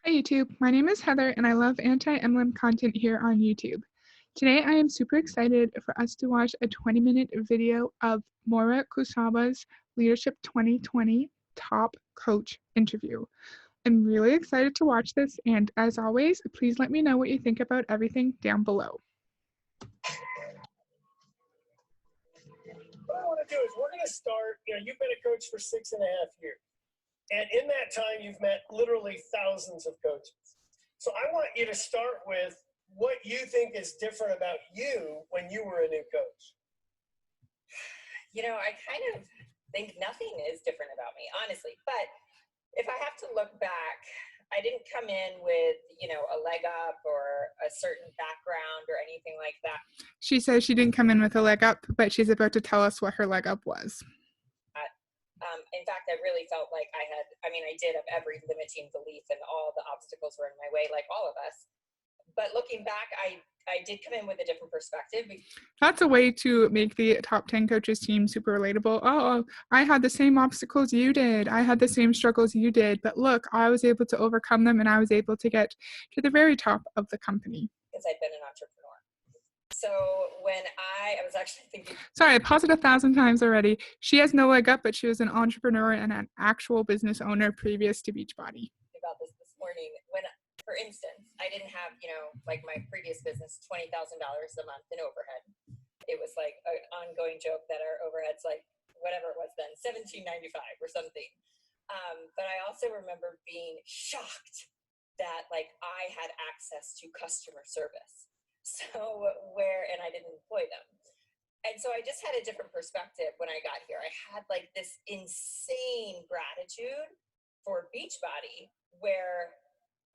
Hi YouTube, my name is Heather and I love anti-emblem content here on YouTube. Today I am super excited for us to watch a 20-minute video of Moira Kusaba's Leadership 2020 Top Coach interview. I'm really excited to watch this, and as always, please let me know what you think about everything down below. What I want to do is we're going to start, you've been a coach for 6.5 years. And in that time, you've met literally thousands of coaches. So I want you to start with what you think is different about you when you were a new coach. I kind of think nothing is different about me, honestly. But if I have to look back, I didn't come in with, a leg up or a certain background or anything like that. She says she didn't come in with a leg up, but she's about to tell us what her leg up was. In fact, I really felt like I did have every limiting belief and all the obstacles were in my way, like all of us. But looking back, I did come in with a different perspective. That's a way to make the top 10 coaches team super relatable. Oh, I had the same obstacles you did. I had the same struggles you did. But look, I was able to overcome them and I was able to get to the very top of the company. Because I'd been an entrepreneur. So when I was actually thinking... Sorry, I paused it 1,000 times already. She has no leg up, but she was an entrepreneur and an actual business owner previous to Beachbody. About this morning, when, for instance, I didn't have, like my previous business, $20,000 a month in overhead. It was like an ongoing joke that our overhead's like, whatever it was then, $17.95 or something. But I also remember being shocked that like I had access to customer service. So and I didn't employ them. And so I just had a different perspective when I got here. I had like this insane gratitude for Beachbody where,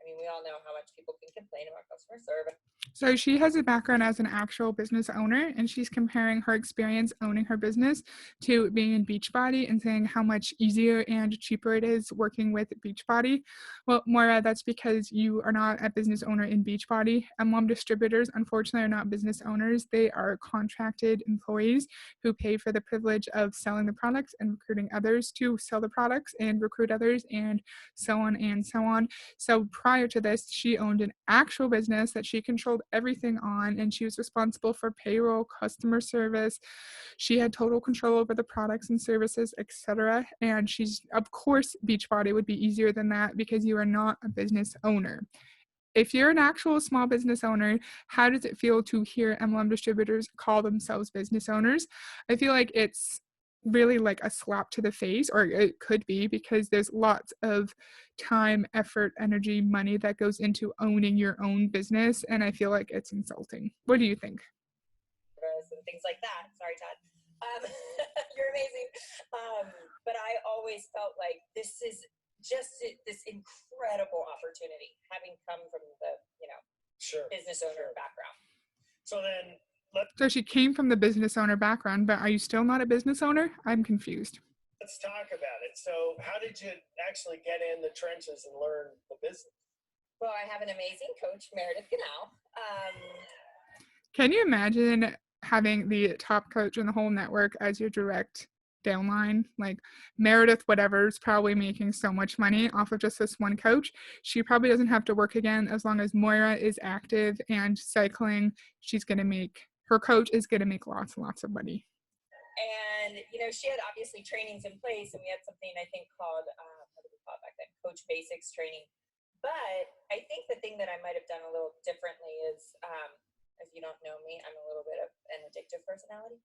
we all know how much people can complain about customer service. So she has a background as an actual business owner, and she's comparing her experience owning her business to being in Beachbody and saying how much easier and cheaper it is working with Beachbody. Well, Moira, that's because you are not a business owner in Beachbody. Emblem distributors, unfortunately, are not business owners. They are contracted employees who pay for the privilege of selling the products and recruiting others to sell the products and recruit others and so on and so on. So prior to this, she owned an actual business that she controlled everything on, and she was responsible for payroll, customer service. She had total control over the products and services, etc. And of course, Beachbody would be easier than that because you are not a business owner. If you're an actual small business owner, how does it feel to hear MLM distributors call themselves business owners? I feel like it's really like a slap to the face, or it could be, because there's lots of time, effort, energy, money that goes into owning your own business, and I feel like it's insulting. What do you think? And things like that. Sorry, Todd. You're amazing. But I always felt like this is just this incredible opportunity, having come from the business owner background. So then So she came from the business owner background, but are you still not a business owner? I'm confused. let's talk about it. So how did you actually get in the trenches and learn the business? Well, I have an amazing coach, Meredith Ganal. Can you imagine having the top coach in the whole network as your direct downline? Like Meredith whatever is probably making so much money off of just this one coach. She probably doesn't have to work again as long as Moira is active and cycling. Her coach is going to make lots and lots of money. And, she had obviously trainings in place, and we had something I think called, what did we call it back then? Coach Basics training. But I think the thing that I might have done a little differently is, if you don't know me, I'm a little bit of an addictive personality.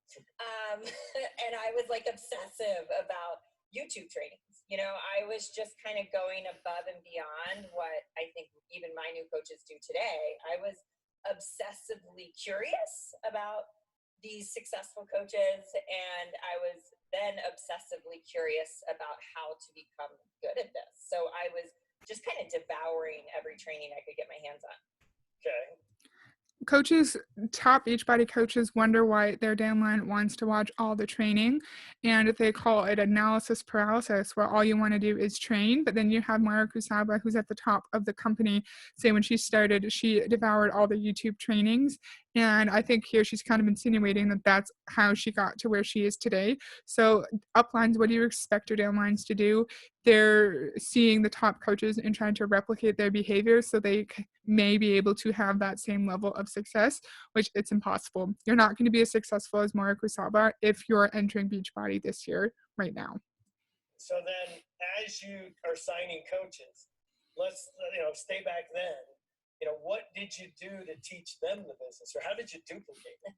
And I was like obsessive about YouTube trainings. I was just kind of going above and beyond what I think even my new coaches do today. I was obsessively curious about these successful coaches, and I was then obsessively curious about how to become good at this. So I was just kind of devouring every training I could get my hands on. Okay. Top Beachbody coaches wonder why their downline wants to watch all the training, and they call it analysis paralysis, where all you want to do is train. But then you have Moira Kusaba, who's at the top of the company, say when she started, she devoured all the YouTube trainings, And I think here she's kind of insinuating that that's how she got to where she is today. So uplines, what do you expect your downlines to do? They're seeing the top coaches and trying to replicate their behavior so they may be able to have that same level of success, which it's impossible. You're not going to be as successful as Mora Kusaba if you're entering Beachbody this year right now. So then, as you are signing coaches, let's stay back then. What did you do to teach them the business, or how did you duplicate it?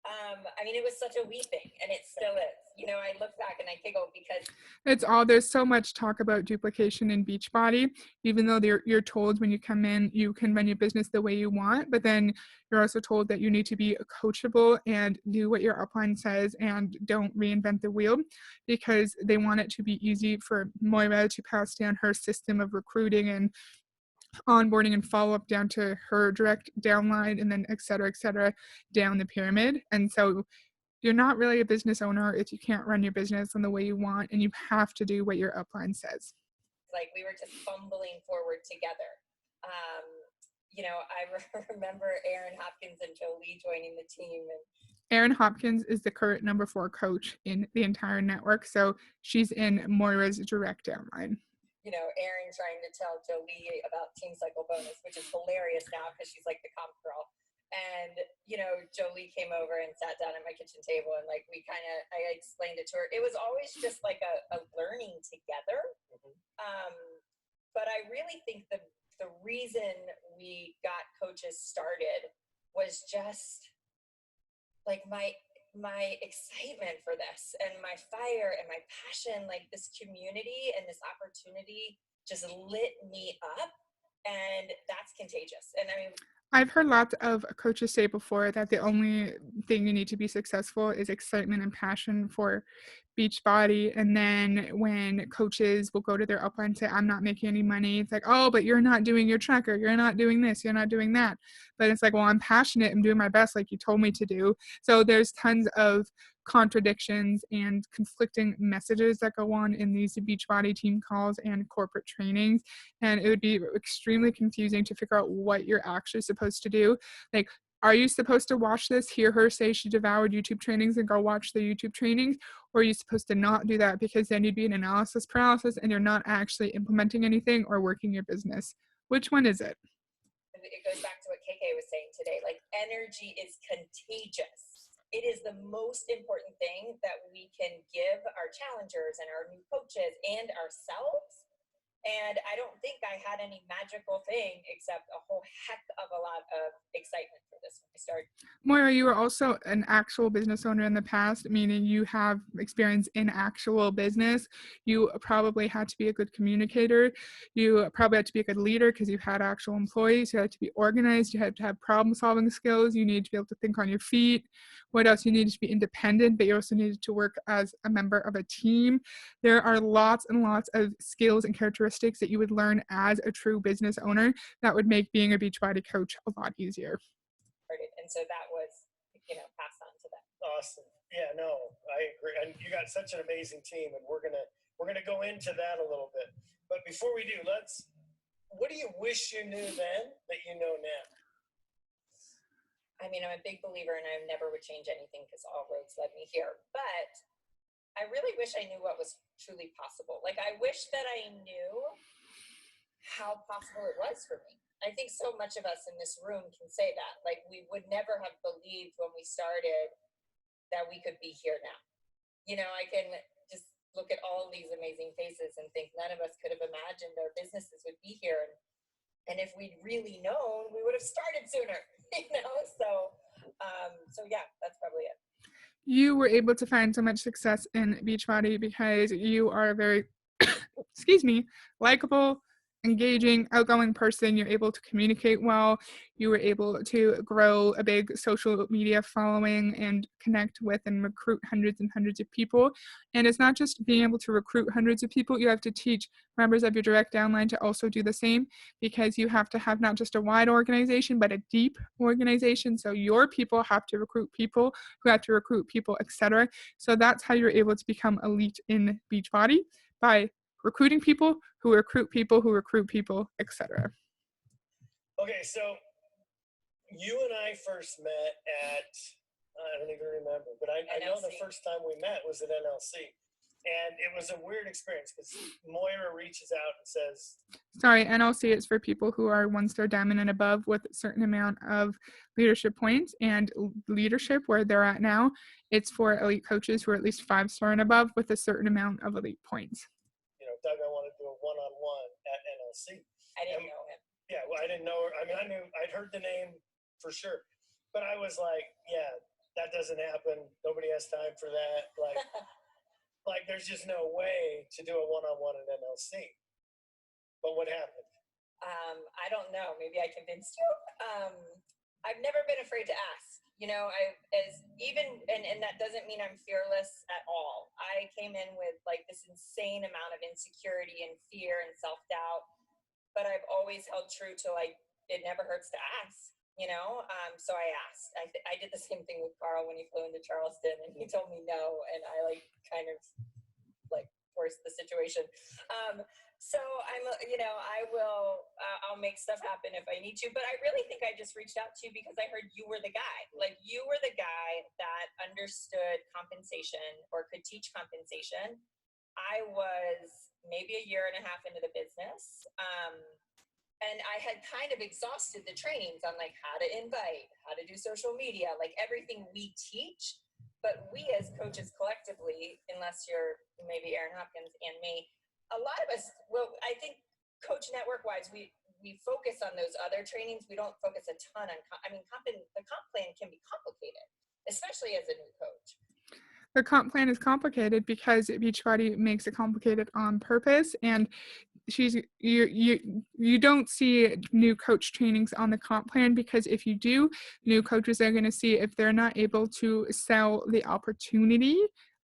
I mean, it was such a we thing, and it still is. I look back and I giggle because there's so much talk about duplication in Beachbody, even though you're told when you come in, you can run your business the way you want, but then you're also told that you need to be coachable and do what your upline says and don't reinvent the wheel, because they want it to be easy for Moira to pass down her system of recruiting and onboarding and follow-up down to her direct downline, and then et cetera, down the pyramid. And so you're not really a business owner if you can't run your business in the way you want, and you have to do what your upline says. Like, we were just fumbling forward together. I remember Aaron Hopkins and Jolie joining the team. And Erin Hopkins is the current number 4 coach in the entire network, so she's in Moira's direct downline. Aaron trying to tell Jolie about Team Cycle Bonus, which is hilarious now because she's like the comp girl. And, Jolie came over and sat down at my kitchen table, and I explained it to her. It was always just like a learning together. But I really think the reason we got coaches started was just like my excitement for this and my fire and my passion. Like, this community and this opportunity just lit me up, and that's contagious. And I mean, I've heard lots of coaches say before that the only thing you need to be successful is excitement and passion for Beachbody. And then when coaches will go to their upline and say, I'm not making any money, it's like, oh, but you're not doing your tracker. You're not doing this. You're not doing that. But it's like, well, I'm passionate. I'm doing my best like you told me to do. So there's tons of contradictions and conflicting messages that go on in these Beachbody team calls and corporate trainings. And it would be extremely confusing to figure out what you're actually supposed to do. Like, are you supposed to watch this, hear her say she devoured YouTube trainings and go watch the YouTube trainings? Or are you supposed to not do that, because then you'd be in analysis paralysis and you're not actually implementing anything or working your business? Which one is it? It goes back to what KK was saying today. Like, energy is contagious. It is the most important thing that we can give our challengers and our new coaches and ourselves. And I don't think I had any magical thing except a whole heck of a lot of excitement for this when I started. Moira, you were also an actual business owner in the past, meaning you have experience in actual business. You probably had to be a good communicator. You probably had to be a good leader because you had actual employees. You had to be organized. You had to have problem-solving skills. You need to be able to think on your feet. What else? You needed to be independent, but you also needed to work as a member of a team. There are lots and lots of skills and characteristics that you would learn as a true business owner that would make being a Beachbody coach a lot easier. And so that was, passed on to them. Awesome. Yeah, no, I agree. And you got such an amazing team, and we're gonna go into that a little bit. But before we do, what do you wish you knew then that you know now? I mean, I'm a big believer, and I never would change anything because all roads led me here. But I really wish I knew what was truly possible. Like, I wish that I knew how possible it was for me. I think so much of us in this room can say that. Like, we would never have believed when we started that we could be here now. I can just look at all these amazing faces and think none of us could have imagined our businesses would be here. And if we'd really known, we would have started sooner, So yeah, that's probably it. You were able to find so much success in Beachbody because you are a very, likable, engaging, outgoing person. You're able to communicate well. You were able to grow a big social media following and connect with and recruit hundreds and hundreds of people. And it's not just being able to recruit hundreds of people. You have to teach members of your direct downline to also do the same, because you have to have not just a wide organization, but a deep organization. So your people have to recruit people who have to recruit people, etc. So that's how you're able to become elite in Beachbody, by recruiting people who recruit people who recruit people, etc. Okay, so you and I first met at, I don't even remember, but I know the NLC. first time we met was at NLC. And it was a weird experience because Moira reaches out and says, Sorry, NLC is for people who are 1-star diamond and above with a certain amount of leadership points, and leadership where they're at now, it's for elite coaches who are at least 5-star and above with a certain amount of elite points. you know, Doug, I want to do a one-on-one at NLC. I didn't know him. Yeah, well, I didn't know her. I mean, I'd heard the name for sure, but I was like, yeah, that doesn't happen. Nobody has time for that. Like there's just no way to do a one-on-one at NLC. But what happened? I don't know. Maybe I convinced you. I've never been afraid to ask. You know, and that doesn't mean I'm fearless at all. I came in with like this insane amount of insecurity and fear and self-doubt, but I've always held true to like, it never hurts to ask, you know? So I asked. I did the same thing with Carl when he flew into Charleston and he told me no, and I like kind of like forced the situation. So I'm, you know, I'll make stuff happen if I need to, but I really think I just reached out to you because I heard you were the guy. Like you were the guy that understood compensation or could teach compensation. I was maybe a year and a half into the business. And I had kind of exhausted the trainings on like how to invite, how to do social media, like everything we teach. But we as coaches collectively, unless you're maybe Aaron Hopkins and me, a lot of us, well, I think coach network wise, we focus on those other trainings. We don't focus a ton on, the comp plan can be complicated, especially as a new coach. The comp plan is complicated because Beachbody makes it complicated on purpose, and you don't see new coach trainings on the comp plan because if you do, new coaches are going to see if they're not able to sell the opportunity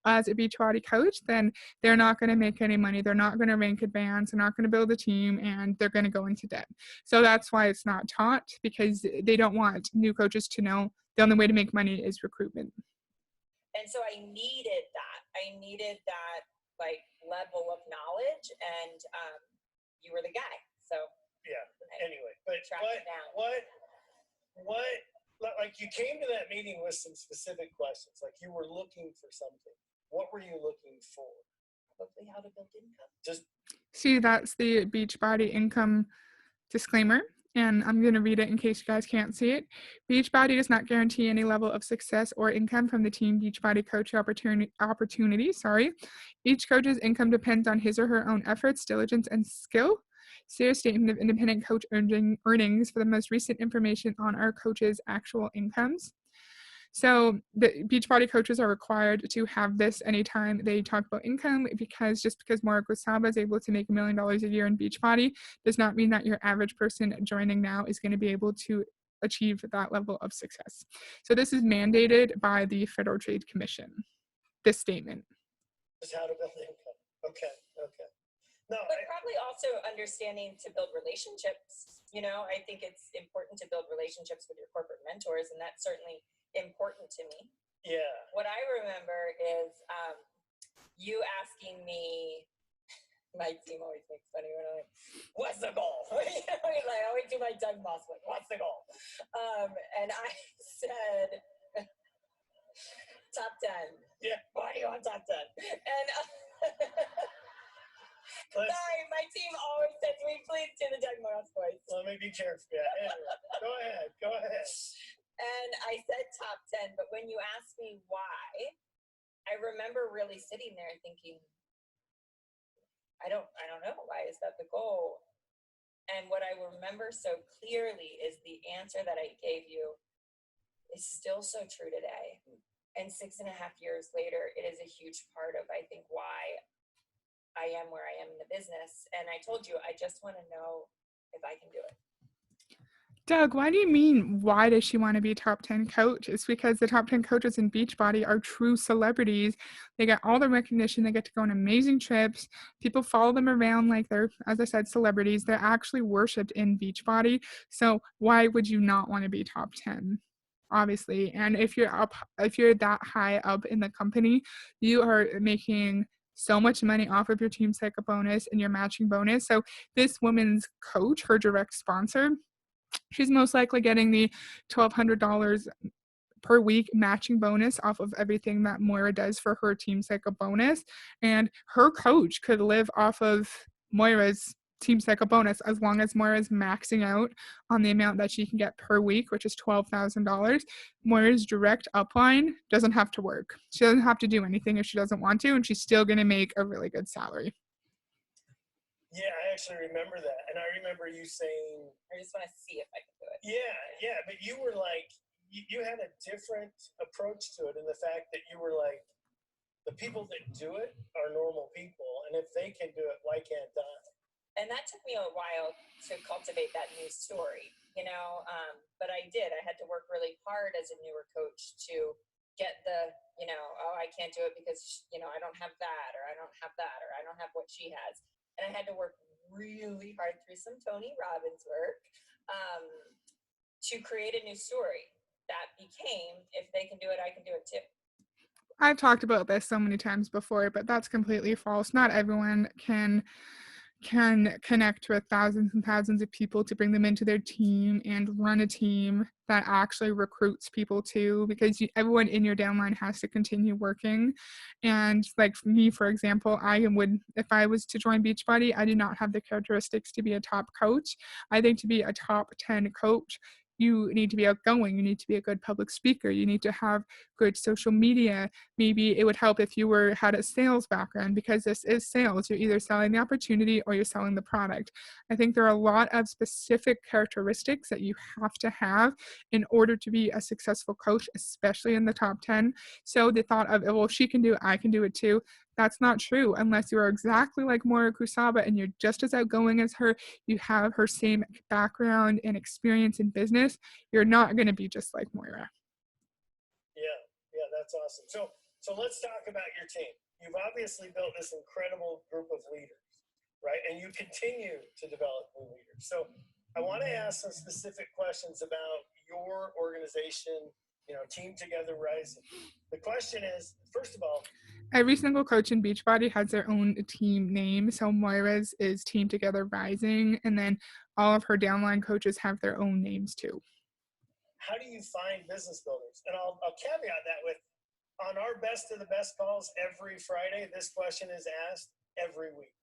as a Beachbody coach, then they're not going to make any money. They're not going to rank advance. They're not going to build a team, and they're going to go into debt. So that's why it's not taught, because they don't want new coaches to know the only way to make money is recruitment. And so I needed that like level of knowledge, and you were the guy. So yeah. Anyway, but what like you came to that meeting with some specific questions, like you were looking for something. What were you looking for? Probably how to build income. Just see, that's the Beachbody income disclaimer, and I'm going to read it in case you guys can't see it. Beachbody does not guarantee any level of success or income from the Team Beachbody coach opportunity. Each coach's income depends on his or her own efforts, diligence, and skill. See a statement of independent coach earnings for the most recent information on our coaches' actual incomes. So the Beachbody coaches are required to have this anytime they talk about income, because just because Maura Gusaba is able to make $1 million a year in Beachbody does not mean that your average person joining now is going to be able to achieve that level of success. So this is mandated by the Federal Trade Commission, this statement. Is how to build income. Okay. No, but probably also understanding to build relationships. You know, I think it's important to build relationships with your corporate mentors, and that's certainly important to me. Yeah. What I remember is you asking me, my team always makes funny when I'm like, what's the goal? You know, like, I always do my Doug Moss, like, what's the goal? And I said, top 10. Yeah. Why do you want top 10? And sorry, my team always says, we please do the Doug Moss voice. Let me be careful. Yeah. Anyway, go ahead. And I said top 10, but when you asked me why, I remember really sitting there thinking, I don't know, why is that the goal? And what I remember so clearly is the answer that I gave you is still so true today. And 6.5 years later, it is a huge part of, I think, why I am where I am in the business. And I told you, I just want to know if I can do it. Doug, why do you mean, why does she want to be a top 10 coach? It's because the top 10 coaches in Beachbody are true celebrities. They get all the recognition. They get to go on amazing trips. People follow them around like they're, as I said, celebrities. They're actually worshipped in Beachbody. So why would you not want to be top 10? Obviously. And if you're that high up in the company, you are making so much money off of your team cycle bonus and your matching bonus. So this woman's coach, her direct sponsor, She's most likely getting the $1,200 per week matching bonus off of everything that Moira does for her Team Cycle bonus. And her coach could live off of Moira's Team Cycle bonus as long as Moira's maxing out on the amount that she can get per week, which is $12,000. Moira's direct upline doesn't have to work. She doesn't have to do anything if she doesn't want to, and she's still going to make a really good salary. Yeah, I actually remember that. And I remember you saying, I just want to see if I can do it. yeah, but you were like, you had a different approach to it in the fact that you were like, the people that do it are normal people. And if they can do it, why can't I? And that took me a while to cultivate that new story, you know, but I did. I had to work really hard as a newer coach to get the, you know, oh, I can't do it because, you know, I don't have that, or I don't have that, or I don't have what she has. And I had to work really hard through some Tony Robbins work to create a new story that became, if they can do it, I can do it too. I've talked about this so many times before, but that's completely false. Not everyone can connect with thousands and thousands of people to bring them into their team and run a team that actually recruits people too, because everyone in your downline has to continue working. And like for me, for example, if I was to join Beachbody, I do not have the characteristics to be a top coach. I think to be a top 10 coach, you need to be outgoing. You need to be a good public speaker. You need to have good social media. Maybe it would help if you had a sales background, because this is sales. You're either selling the opportunity or you're selling the product. I think there are a lot of specific characteristics that you have to have in order to be a successful coach, especially in the top 10. So the thought of, well, she can do it, I can do it too. That's not true unless you are exactly like Moira Kusaba and you're just as outgoing as her. You have her same background and experience in business. You're not going to be just like Moira. Yeah, that's awesome. So let's talk about your team. You've obviously built this incredible group of leaders, right? And you continue to develop new leaders. So I want to ask some specific questions about your organization, you know, Team Together Rising. The question is, first of all, every single coach in Beachbody has their own team name. So Moira's is Team Together Rising, and then all of her downline coaches have their own names too. How do you find business builders? And I'll caveat that with, on our best of the best calls every Friday, this question is asked every week.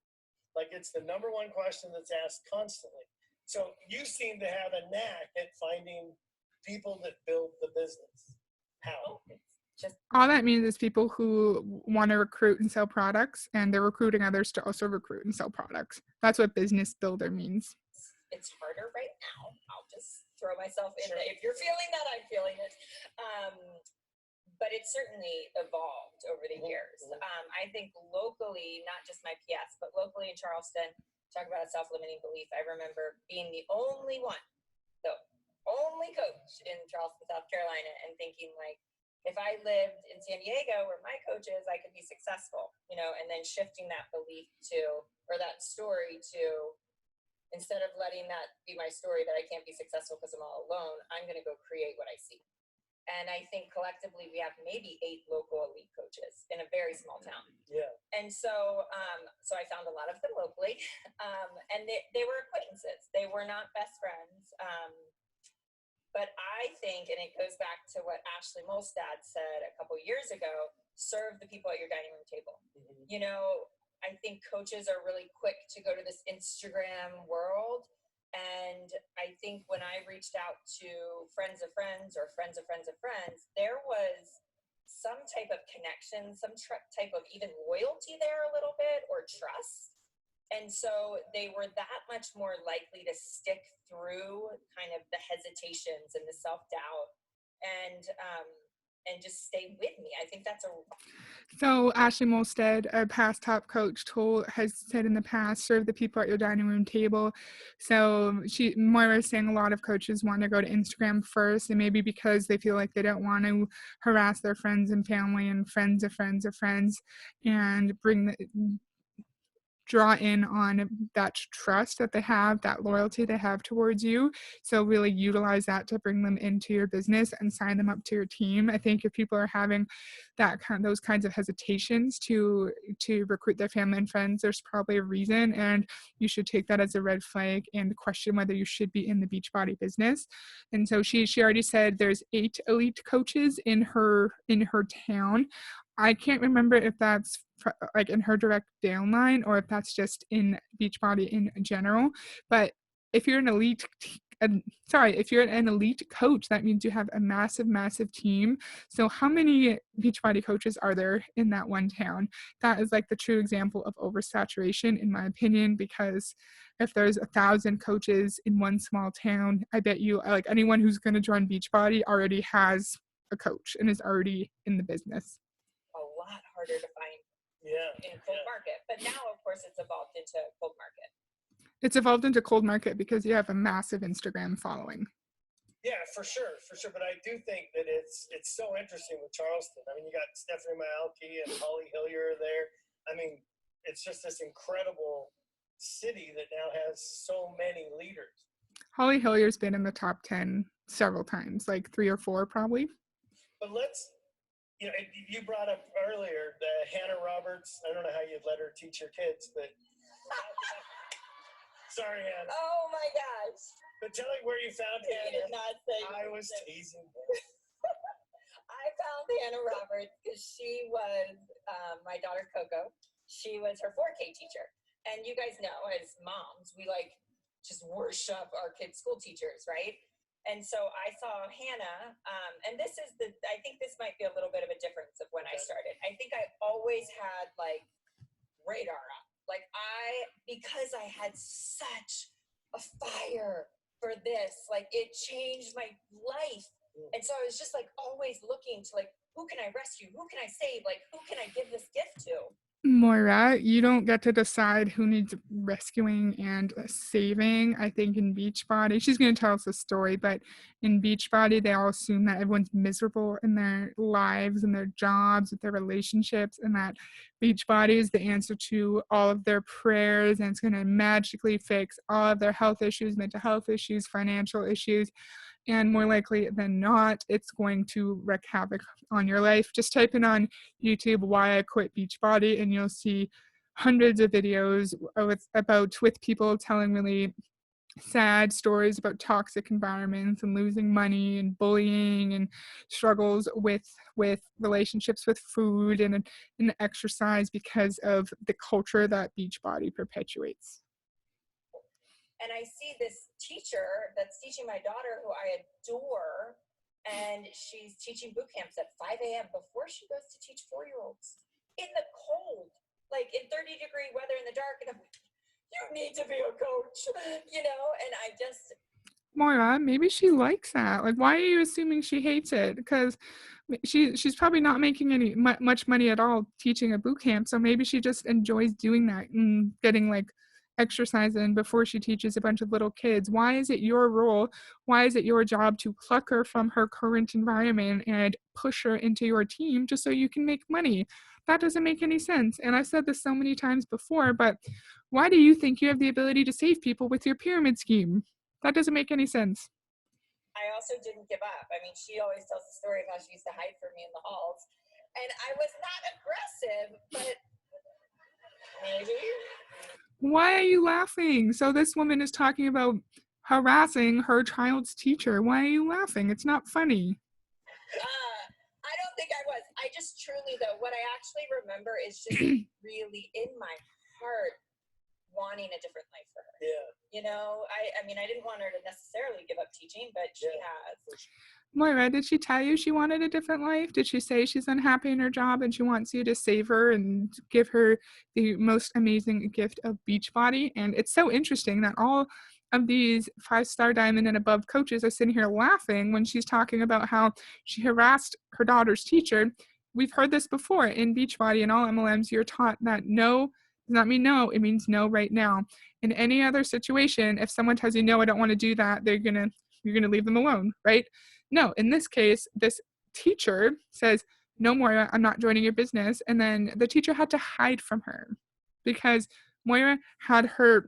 Like, it's the number one question that's asked constantly. So you seem to have a knack at finding people that build the business. How? All that means is people who want to recruit and sell products, and they're recruiting others to also recruit and sell products. That's what business builder means. It's harder right now. I'll just throw myself in there. If you're feeling that, I'm feeling it. But it's certainly evolved over the years. I think locally, not just my PS, but locally in Charleston, talk about a self-limiting belief. I remember being the only coach in Charleston, South Carolina, and thinking like, if I lived in San Diego where my coach is, I could be successful, you know, and then shifting that belief or that story to, instead of letting that be my story that I can't be successful because I'm all alone, I'm going to go create what I see. And I think collectively we have maybe 8 local elite coaches in a very small town. Yeah. And so I found a lot of them locally, and they were acquaintances. They were not best friends. But I think, and it goes back to what Ashley Molstad said a couple years ago, serve the people at your dining room table. Mm-hmm. You know, I think coaches are really quick to go to this Instagram world. And I think when I reached out to friends of friends or friends of friends of friends, there was some type of connection, some type of even loyalty there a little bit, or trust. And so they were that much more likely to stick through kind of the hesitations and the self-doubt and just stay with me. I think that's So Ashley Molstead, a past top coach, has said in the past, serve the people at your dining room table. So Moira is saying a lot of coaches want to go to Instagram first, and maybe because they feel like they don't want to harass their friends and family and friends of friends of friends and draw in on that trust that they have, that loyalty they have towards you. So really utilize that to bring them into your business and sign them up to your team. I think if people are having those kinds of hesitations to recruit their family and friends, there's probably a reason, and you should take that as a red flag and question whether you should be in the Beachbody business. And so she already said there's 8 elite coaches in her town. I can't remember if that's like in her direct downline or if that's just in Beachbody in general. But if you're an elite, if you're an elite coach, that means you have a massive, massive team. So how many Beachbody coaches are there in that one town? That is like the true example of oversaturation, in my opinion, because if there's 1,000 coaches in one small town, I bet you like anyone who's going to join Beachbody already has a coach and is already in the business. A lot harder to find in cold market. But now, of course, it's evolved into cold market. It's evolved into cold market because you have a massive Instagram following. Yeah, for sure. But I do think that it's so interesting with Charleston. I mean, you got Stephanie Malky and Holly Hillier there. I mean, it's just this incredible city that now has so many leaders. Holly Hillier's been in the top 10 several times, like 3 or 4 probably. But you brought up earlier the Hannah Roberts. I don't know how you'd let her teach your kids, but sorry, Hannah. Oh my gosh. But tell me where you found Hannah. You did not say. I was teasing. I found Hannah Roberts because she was my daughter Coco. She was her 4K teacher. And you guys know, as moms, we like just worship our kids' school teachers, right? And so I saw Hannah, and I think this might be a little bit of a difference of when I started. I think I always had like radar up. Like because I had such a fire for this, like it changed my life. And so I was just like always looking to like, who can I rescue? Who can I save? Like, who can I give this gift to? Moira, you don't get to decide who needs rescuing and saving. I think in Beachbody, she's going to tell us a story, but in Beachbody, they all assume that everyone's miserable in their lives and their jobs, with their relationships, and that Beachbody is the answer to all of their prayers, and it's going to magically fix all of their health issues, mental health issues, financial issues. And more likely than not, it's going to wreak havoc on your life. Just type in on YouTube why I quit Beachbody and you'll see hundreds of videos with people telling really sad stories about toxic environments and losing money and bullying and struggles with relationships with food and exercise because of the culture that Beachbody perpetuates. And I see this teacher that's teaching my daughter, who I adore, and she's teaching boot camps at 5 a.m. before she goes to teach 4-year-olds in the cold, like in 30-degree weather in the dark. And I'm like, you need to be a coach, and I just... Moira, maybe she likes that. Like, why are you assuming she hates it? Because she's probably not making any much money at all teaching a boot camp. So maybe she just enjoys doing that and getting like exercise in before she teaches a bunch of little kids. Why is it your role? Why is it your job to pluck her from her current environment and push her into your team just so you can make money? That doesn't make any sense. And I've said this so many times before, but why do you think you have the ability to save people with your pyramid scheme? That doesn't make any sense. I also didn't give up. I mean, she always tells the story of how she used to hide from me in the halls. And I was not aggressive, but maybe. Why are you laughing? So this woman is talking about harassing her child's teacher. Why are you laughing? It's not funny. I don't think I was. I just truly, though, what I actually remember is just really in my heart wanting a different life for her. Yeah. I mean, I didn't want her to necessarily give up teaching, but she has. Moira, did she tell you she wanted a different life? Did she say she's unhappy in her job and she wants you to save her and give her the most amazing gift of Beachbody? And it's so interesting that all of these 5-star diamond and above coaches are sitting here laughing when she's talking about how she harassed her daughter's teacher. We've heard this before in Beachbody and all MLMs. You're taught that no does not mean no, it means no right now. In any other situation, if someone tells you, no, I don't want to do that, you're going to leave them alone, right? No, in this case, this teacher says, no, Moira, I'm not joining your business. And then the teacher had to hide from her because Moira had her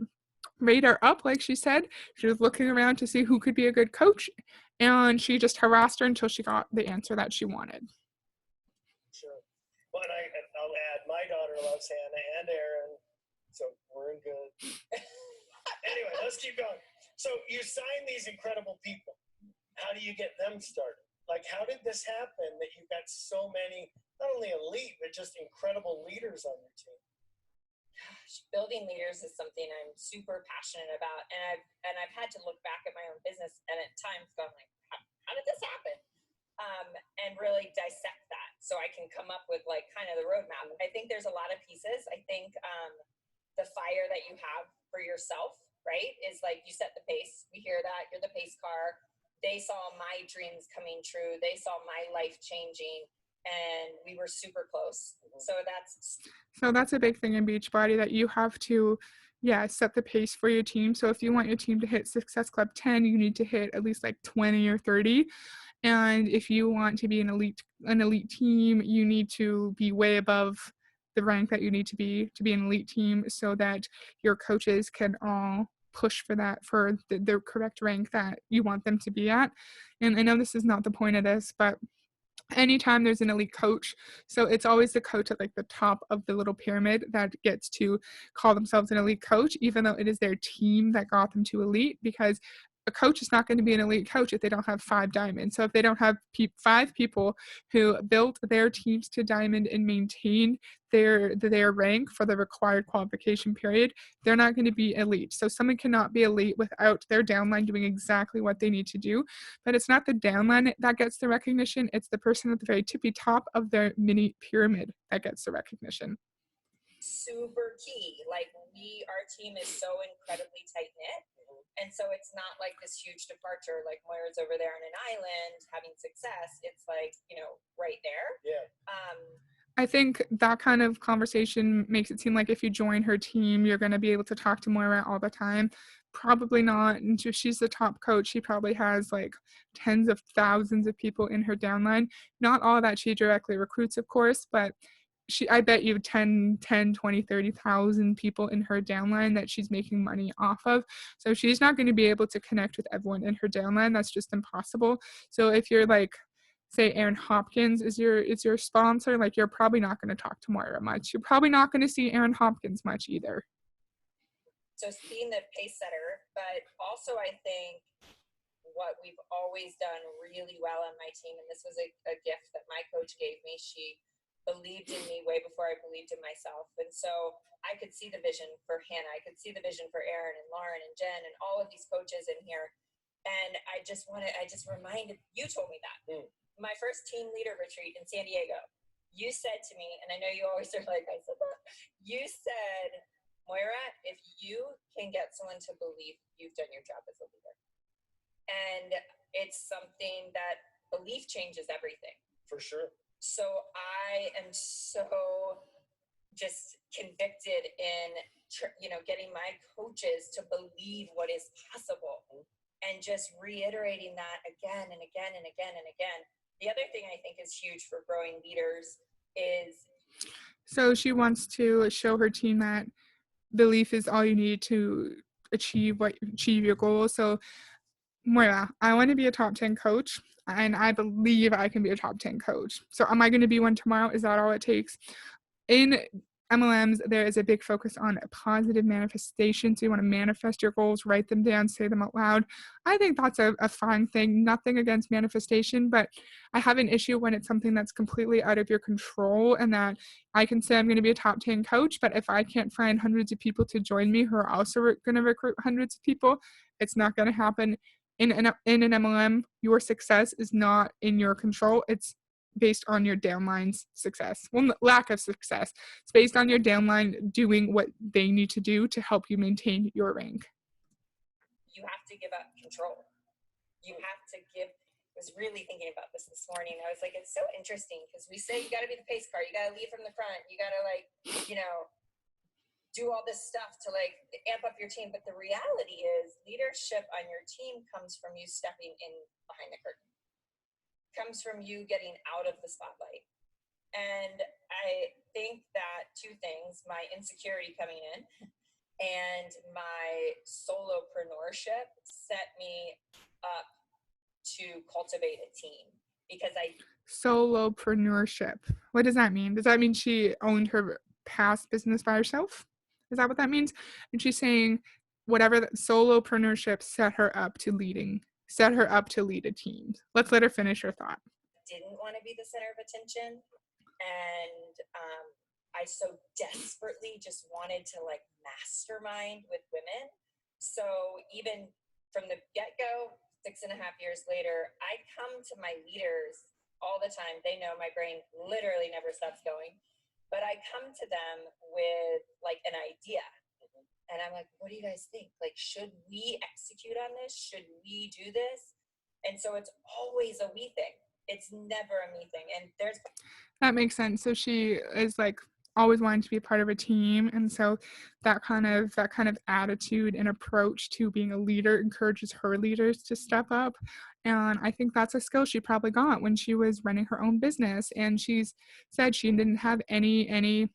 radar up, like she said. She was looking around to see who could be a good coach, and she just harassed her until she got the answer that she wanted. Sure. But I'll add, my daughter loves Hannah and Aaron, so we're in good. Anyway, let's keep going. So you sign these incredible people. How do you get them started? Like, how did this happen that you've got so many, not only elite, but just incredible leaders on your team? Gosh, building leaders is something I'm super passionate about, and I've had to look back at my own business and at times gone like, how did this happen? And really dissect that so I can come up with like kind of the roadmap. I think there's a lot of pieces. I think the fire that you have for yourself, right, is like you set the pace. We hear that you're the pace car. They saw my dreams coming true. They saw my life changing, and we were super close. So that's a big thing in Beachbody, that you have to, set the pace for your team. So if you want your team to hit Success Club 10, you need to hit at least like 20 or 30. And if you want to be an elite team, you need to be way above the rank that you need to be an elite team, so that your coaches can all push for the correct rank that you want them to be at. And I know this is not the point of this, but anytime there's an elite coach, so it's always the coach at like the top of the little pyramid that gets to call themselves an elite coach, even though it is their team that got them to elite, because a coach is not going to be an elite coach if they don't have 5 diamonds. So if they don't have 5 people who built their teams to diamond and maintain their rank for the required qualification period, they're not going to be elite. So someone cannot be elite without their downline doing exactly what they need to do. But it's not the downline that gets the recognition. It's the person at the very tippy top of their mini pyramid that gets the recognition. Super key. Like our team is so incredibly tight knit. And so it's not like this huge departure, like Moira's over there on an island having success. It's like, right there. Yeah. I think that kind of conversation makes it seem like if you join her team, you're going to be able to talk to Moira all the time. Probably not. And if she's the top coach, she probably has like tens of thousands of people in her downline. Not all that she directly recruits, of course, but I bet you 10, 20, 30,000 people in her downline that she's making money off of. So she's not going to be able to connect with everyone in her downline. That's just impossible. So if you're like, say Aaron Hopkins is your sponsor, like you're probably not going to talk to Moira much. You're probably not going to see Aaron Hopkins much either. So being the pace setter, but also I think what we've always done really well on my team, and this was a gift that my coach gave me, she believed in me way before I believed in myself. And so I could see the vision for Hannah. I could see the vision for Aaron and Lauren and Jen and all of these coaches in here. And I just reminded, you told me that. My first team leader retreat in San Diego, you said to me, and I know you always are like, I said that, you said, Moira, if you can get someone to believe, you've done your job as a leader. And it's something that belief changes everything. For sure. So I am so just convicted in, getting my coaches to believe what is possible and just reiterating that again and again and again and again. The other thing I think is huge for growing leaders is. So she wants to show her team that belief is all you need to achieve your goals. So Moira, I want to be a top 10 coach, and I believe I can be a top 10 coach. So am I going to be one tomorrow? Is that all it takes? In MLMs, there is a big focus on positive manifestation. So you want to manifest your goals, write them down, say them out loud. I think that's a fine thing. Nothing against manifestation, but I have an issue when it's something that's completely out of your control, and that I can say I'm going to be a top 10 coach, but if I can't find hundreds of people to join me who are also going to recruit hundreds of people, it's not going to happen. In an MLM, your success is not in your control. It's based on your downline's success. Well, lack of success. It's based on your downline doing what they need to do to help you maintain your rank. You have to give up control. You have to give. I was really thinking about this morning. I was like, it's so interesting because we say you got to be the pace car. You got to lead from the front. You got to do all this stuff to amp up your team. But the reality is leadership on your team comes from you stepping in behind the curtain. Comes from you getting out of the spotlight. And I think that two things, my insecurity coming in and my solopreneurship set me up to cultivate a team because I Solopreneurship. What does that mean? Does that mean she owned her past business by herself? Is that what that means? And she's saying whatever that solopreneurship set her up to lead a team. Let's let her finish her thought. didn't want to be the center of attention, and I so desperately just wanted to like mastermind with women. So even from the get-go, 6.5 years later, I come to my leaders all the time. They know my brain literally never stops going, but I come to them with like an idea, and I'm like, what do you guys think? Like, should we execute on this? Should we do this? And so it's always a we thing. It's never a me thing. And there's That makes sense. So she is like always wanting to be a part of a team, and so that kind of attitude and approach to being a leader encourages her leaders to step up. And I think that's a skill she probably got when she was running her own business. And she's said she didn't have any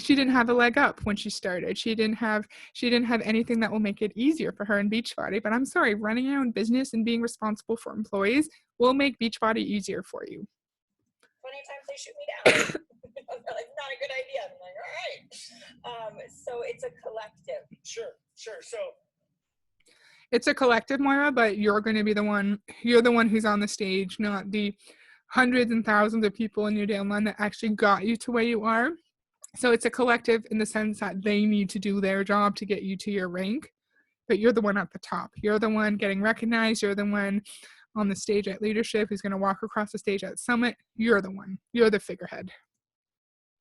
she didn't have a leg up when she started. She didn't have anything that will make it easier for her in Beachbody. But I'm sorry, running your own business and being responsible for employees will make Beachbody easier for you. 20 times they shoot me down. They're like, not a good idea. I'm like, all right. So it's a collective. Sure. So It's a collective, Moira, but you're the one who's on the stage, not the hundreds and thousands of people in your downline that actually got you to where you are. So it's a collective in the sense that they need to do their job to get you to your rank, but you're the one at the top. You're the one getting recognized. You're the one on the stage at leadership who's going to walk across the stage at summit. You're the one. You're the figurehead.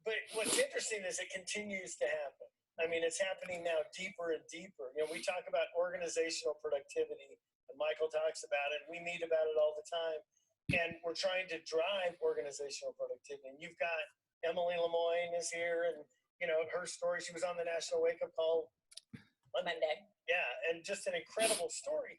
but what's interesting is it continues to happen. I mean, it's happening now deeper and deeper. You know, we talk about organizational productivity, and Michael talks about it. We meet about it all the time, and we're trying to drive organizational productivity. And you've got Emily Lemoyne is here, and you know her story. She was on the National Wake Up Call Monday. Yeah, and just an incredible story.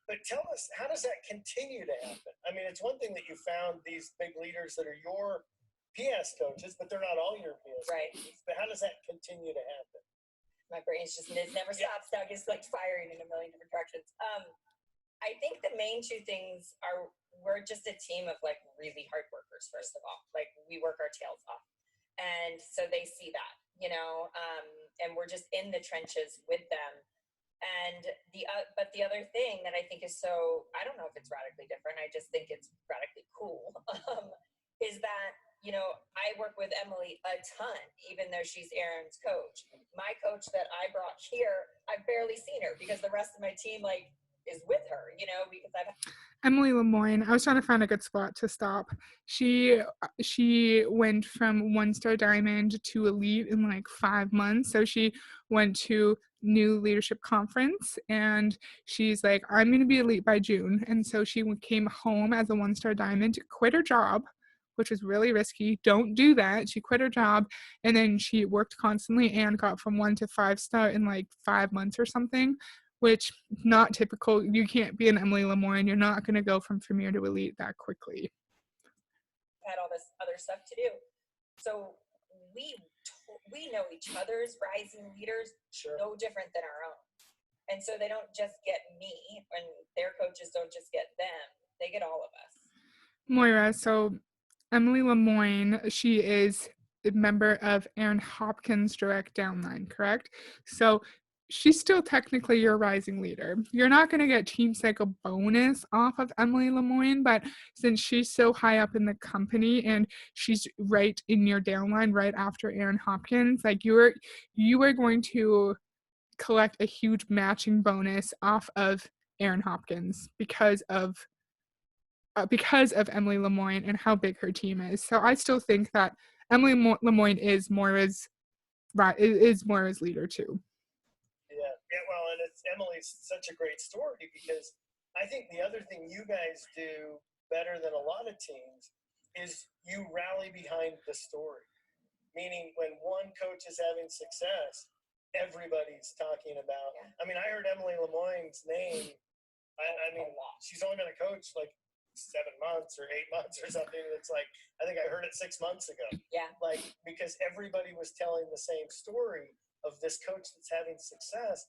But tell us, how does that continue to happen? I mean, it's one thing that you found these big leaders that are your PS coaches, but they're not all your PS Right. coaches. But how does that continue to happen? My brain's just it never stops. Doug is like firing in a million different directions. I think the main two things are we're just a team of like really hard workers. First of all, like we work our tails off, and so they see that, and we're just in the trenches with them. And but the other thing that I think is so I don't know if it's radically different. I just think it's radically cool. Is that I work with Emily a ton, even though she's Erin's coach. My coach that I brought here, I've barely seen her because the rest of my team like is with her, because I've Emily Lemoyne, I was trying to find a good spot to stop. She went from 1-star diamond to elite in like 5 months. So she went to new leadership conference and she's like, I'm going to be elite by June. And so she came home as a 1-star diamond, quit her job, which was really risky. Don't do that. She quit her job and then she worked constantly and got from 1 to 5-star in like 5 months or something, which not typical. You can't be an Emily Lemoyne. You're not going to go from premier to elite that quickly. had all this other stuff to do. So we know each other's rising leaders no different than our own. And so they don't just get me, and their coaches don't just get them. They get all of us. Moira, so Emily Lemoyne, she is a member of Erin Hopkins' direct downline, correct? So she's still technically your rising leader. You're not going to get Team Cycle bonus off of Emily Lemoyne, but since she's so high up in the company and she's right in your downline right after Erin Hopkins, like you are going to collect a huge matching bonus off of Erin Hopkins because of Emily Lemoyne and how big her team is. So I still think that Emily Lemoyne is Moira's leader too. Yeah. Well, and Emily's such a great story because I think the other thing you guys do better than a lot of teams is you rally behind the story. Meaning, when one coach is having success, everybody's talking about. Yeah. I mean, I heard Emily Lemoyne's name. I mean, she's only been a coach like 7 months or 8 months or something. It's like I think I heard it 6 months ago. Yeah. Like because everybody was telling the same story, of this coach that's having success,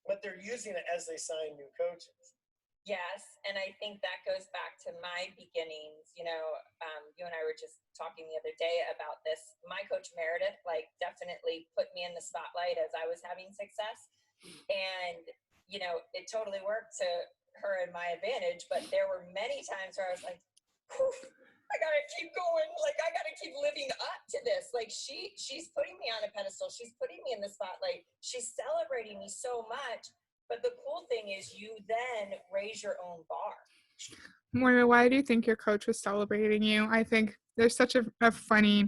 but they're using it as they sign new coaches. Yes, and I think that goes back to my beginnings. You know, you and I were just talking the other day about this. My coach Meredith, like, definitely put me in the spotlight as I was having success, and you know, it totally worked to her and my advantage. But there were many times where I was like, "Whew, I gotta keep going. Like, I gotta keep living up to this. Like, she's putting me on a pedestal. She's putting me in the spotlight. She's celebrating me so much." But the cool thing is you then raise your own bar. Moira, why do you think your coach was celebrating you? I think there's such a funny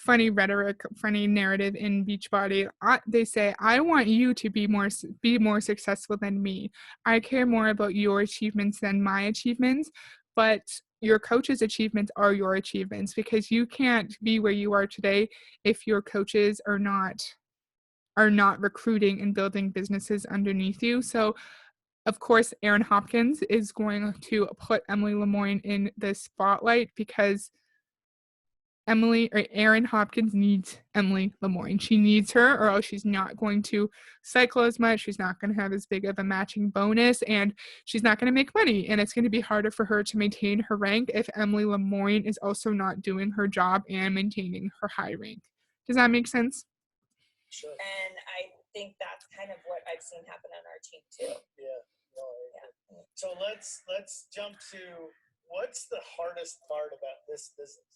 rhetoric, funny narrative in Beachbody. They say, I want you to be more successful than me. I care more about your achievements than my achievements, but your coach's achievements are your achievements, because you can't be where you are today if your coaches are not recruiting and building businesses underneath you. So of course, Erin Hopkins is going to put Emily Lemoine in the spotlight because Erin Hopkins needs Emily Lemoine. She needs her, or else she's not going to cycle as much. She's not going to have as big of a matching bonus, and she's not going to make money. And it's going to be harder for her to maintain her rank if Emily Lemoine is also not doing her job and maintaining her high rank. Does that make sense? Sure. And I think that's kind of what I've seen happen on our team too. Yeah. No, yeah. So let's jump to, what's the hardest part about this business?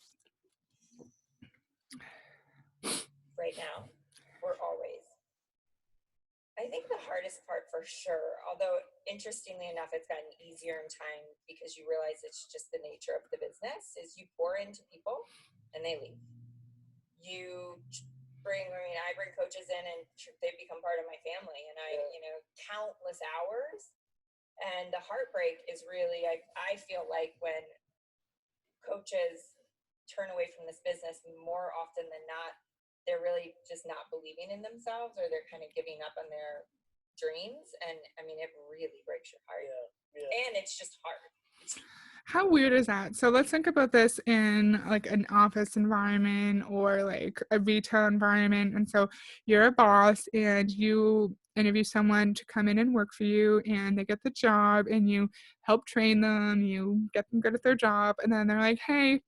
Right now, we're always. I think the hardest part for sure, although interestingly enough, it's gotten easier in time because you realize it's just the nature of the business, is you pour into people and they leave. I bring coaches in and they become part of my family, and countless hours. And the heartbreak is really, I feel like when coaches turn away from this business, more often than not, they're really just not believing in themselves, or they're kind of giving up on their dreams. And I mean, it really breaks your heart. Yeah. And it's just hard. How weird is that? So let's think about this in like an office environment or like a retail environment. And so you're a boss and you interview someone to come in and work for you, and they get the job and you help train them, you get them good at their job, and then they're like, hey,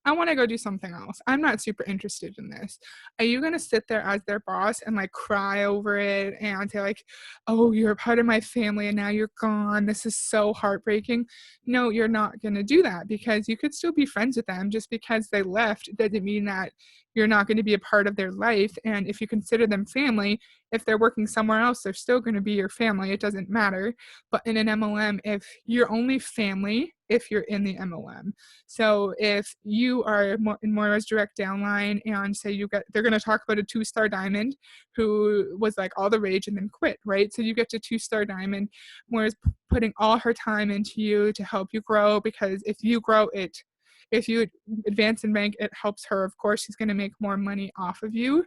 I want to go do something else. I'm not super interested in this. Are you going to sit there as their boss and like cry over it and say like, oh, you're a part of my family and now you're gone. This is so heartbreaking. No, you're not going to do that, because you could still be friends with them. Just because they left doesn't mean that you're not going to be a part of their life. And if you consider them family, if they're working somewhere else, they're still going to be your family. It doesn't matter. But in an MLM, if you're only family, if you're in the MLM. So if you are in Moira's direct downline and say they're going to talk about a 2-star diamond who was like all the rage and then quit, right? So you get to 2-star diamond. Moira's putting all her time into you to help you grow, because if you grow it, if you advance in rank, it helps her. Of course, she's going to make more money off of you.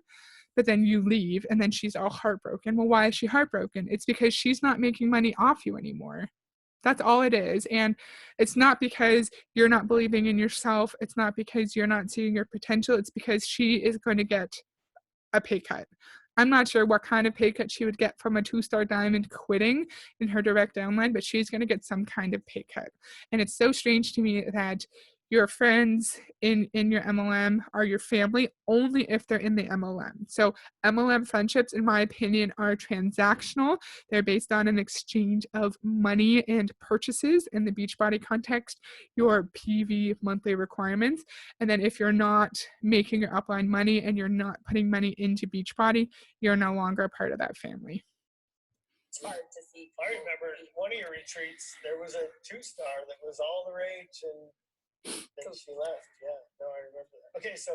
But then you leave and then she's all heartbroken. Well, why is she heartbroken? It's because she's not making money off you anymore. That's all it is. And it's not because you're not believing in yourself. It's not because you're not seeing your potential. It's because she is going to get a pay cut. I'm not sure what kind of pay cut she would get from a 2-star diamond quitting in her direct downline, but she's going to get some kind of pay cut. And it's so strange to me that your friends in your MLM are your family only if they're in the MLM. So MLM friendships, in my opinion, are transactional. They're based on an exchange of money and purchases in the Beachbody context, your PV monthly requirements. And then if you're not making your upline money and you're not putting money into Beachbody, you're no longer a part of that family. It's hard to see. I remember in one of your retreats, there was a 2-star that was all the rage, and then she left. Yeah, no, I remember that. Okay, so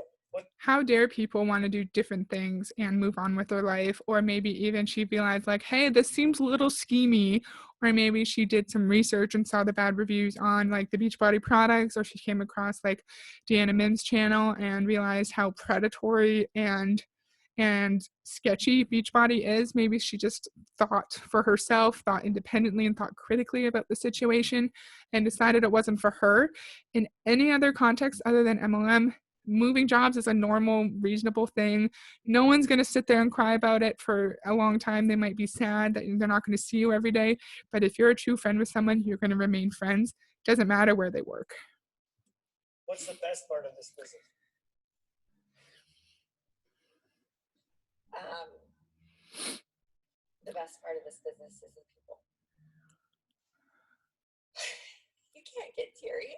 how dare people want to do different things and move on with their life? Or maybe even she realized like, hey, this seems a little schemy. Or maybe she did some research and saw the bad reviews on like the Beachbody products, or she came across like Deanna Mim's channel and realized how predatory and sketchy Beachbody is. Maybe she just thought for herself, thought independently, and thought critically about the situation and decided it wasn't for her. In any other context other than MLM, moving jobs is a normal, reasonable thing. No one's going to sit there and cry about it for a long time. They might be sad that they're not going to see you every day. But if you're a true friend with someone, you're going to remain friends. Doesn't matter where they work. What's the best part of this business? The best part of this business is the people. You can't get teary.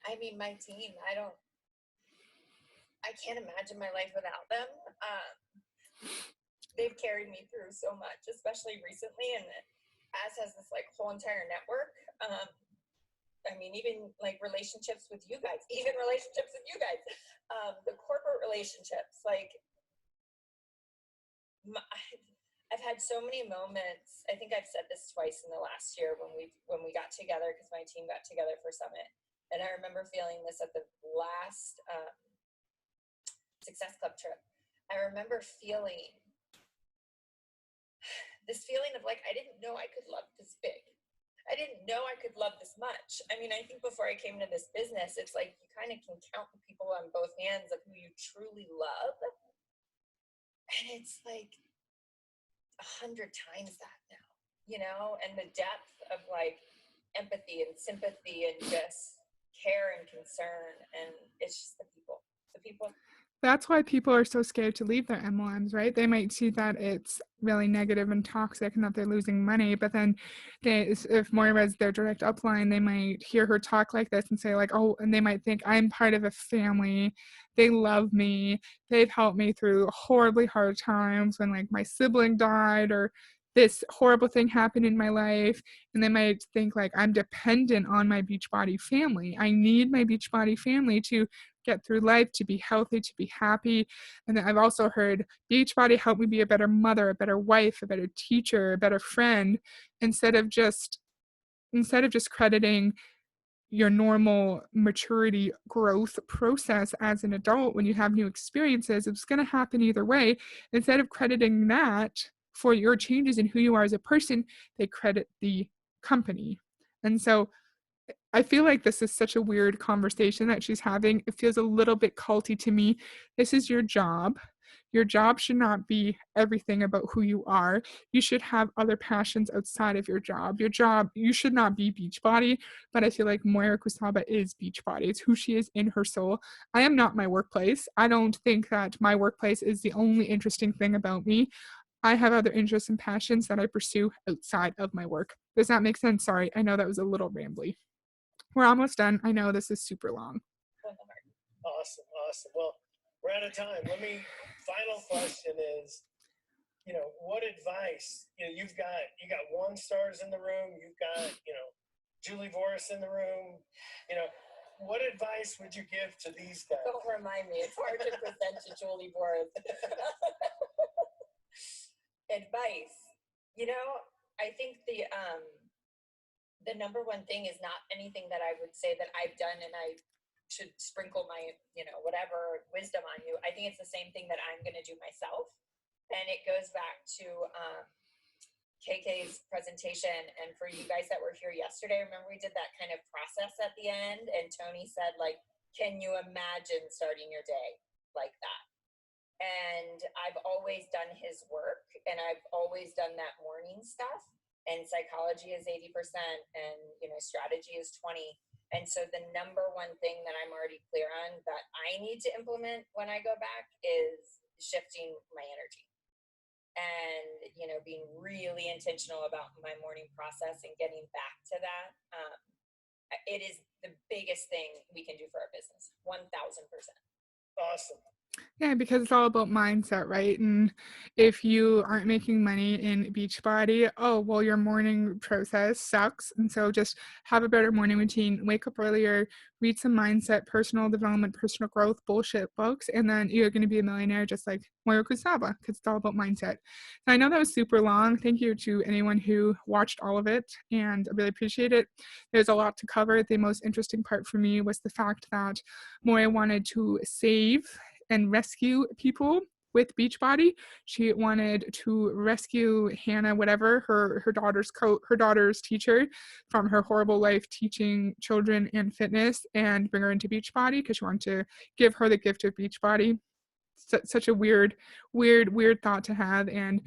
I mean, my team, I can't imagine my life without them. They've carried me through so much, especially recently, and as has this like whole entire network. I mean, even like relationships with you guys, the corporate relationships, like I've had so many moments. I think I've said this twice in the last year when we got together, because my team got together for Summit. And I remember feeling this at the last Success Club trip. I remember feeling this feeling of like, I didn't know I could love this big. I didn't know I could love this much. I mean, I think before I came into this business, it's like you kind of can count the people on both hands of who you truly love. And it's like 100 times that now, you know, and the depth of like empathy and sympathy and just care and concern. And it's just the people. That's why people are so scared to leave their MLMs, right? They might see that it's really negative and toxic and that they're losing money, but then if Moira's their direct upline, they might hear her talk like this and say like, oh, and they might think I'm part of a family. They love me. They've helped me through horribly hard times when like my sibling died or this horrible thing happened in my life. And they might think like I'm dependent on my Beachbody family. I need my Beachbody family to get through life, to be healthy, to be happy. And then I've also heard Beachbody helped me be a better mother, a better wife, a better teacher, a better friend, instead of just crediting your normal maturity growth process as an adult when you have new experiences. It's going to happen either way. Instead of crediting that for your changes in who you are as a person, they credit the company. And so I feel like this is such a weird conversation that she's having. It feels a little bit culty to me. This is your job. Your job should not be everything about who you are. You should have other passions outside of your job. You should not be Beachbody, but I feel like Moira Kusaba is Beachbody. It's who she is in her soul. I am not my workplace. I don't think that my workplace is the only interesting thing about me. I have other interests and passions that I pursue outside of my work. Does that make sense? Sorry, I know that was a little rambly. We're almost done. I know this is super long. Awesome. Well, we're out of time. Final question is, what advice, you got one stars in the room, you've got, Julie Voris in the room, what advice would you give to these guys? Don't remind me. It's hard to present to Julie Voris. Advice. I think the number one thing is not anything that I would say that I've done and I should sprinkle my, whatever wisdom on you. I think it's the same thing that I'm going to do myself. And it goes back to KK's presentation. And for you guys that were here yesterday, remember we did that kind of process at the end, and Tony said, like, can you imagine starting your day like that? And I've always done his work, and I've always done that morning stuff. And psychology is 80%, and strategy is 20%. And so the number one thing that I'm already clear on that I need to implement when I go back is shifting my energy, and being really intentional about my morning process and getting back to that. It is the biggest thing we can do for our business. 1,000%. Awesome. Yeah, because it's all about mindset, right? And if you aren't making money in Beachbody, oh, well, your morning process sucks. And so just have a better morning routine, wake up earlier, read some mindset, personal development, personal growth, bullshit books, and then you're going to be a millionaire just like Moira Kusaba, because it's all about mindset. So I know that was super long. Thank you to anyone who watched all of it, and I really appreciate it. There's a lot to cover. The most interesting part for me was the fact that Moira wanted to save and rescue people with Beachbody. She wanted to rescue Hannah, whatever her daughter's teacher, from her horrible life teaching children and fitness, and bring her into Beachbody because she wanted to give her the gift of Beachbody. Such a weird thought to have, and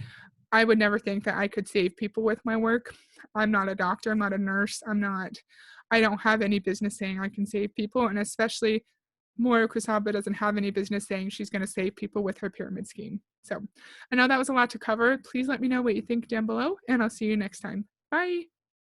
I would never think that I could save people with my work. I'm not a doctor. I'm not a nurse. I don't have any business saying I can save people. And especially Mora Kusaba doesn't have any business saying she's going to save people with her pyramid scheme. So I know that was a lot to cover. Please let me know what you think down below, and I'll see you next time. Bye.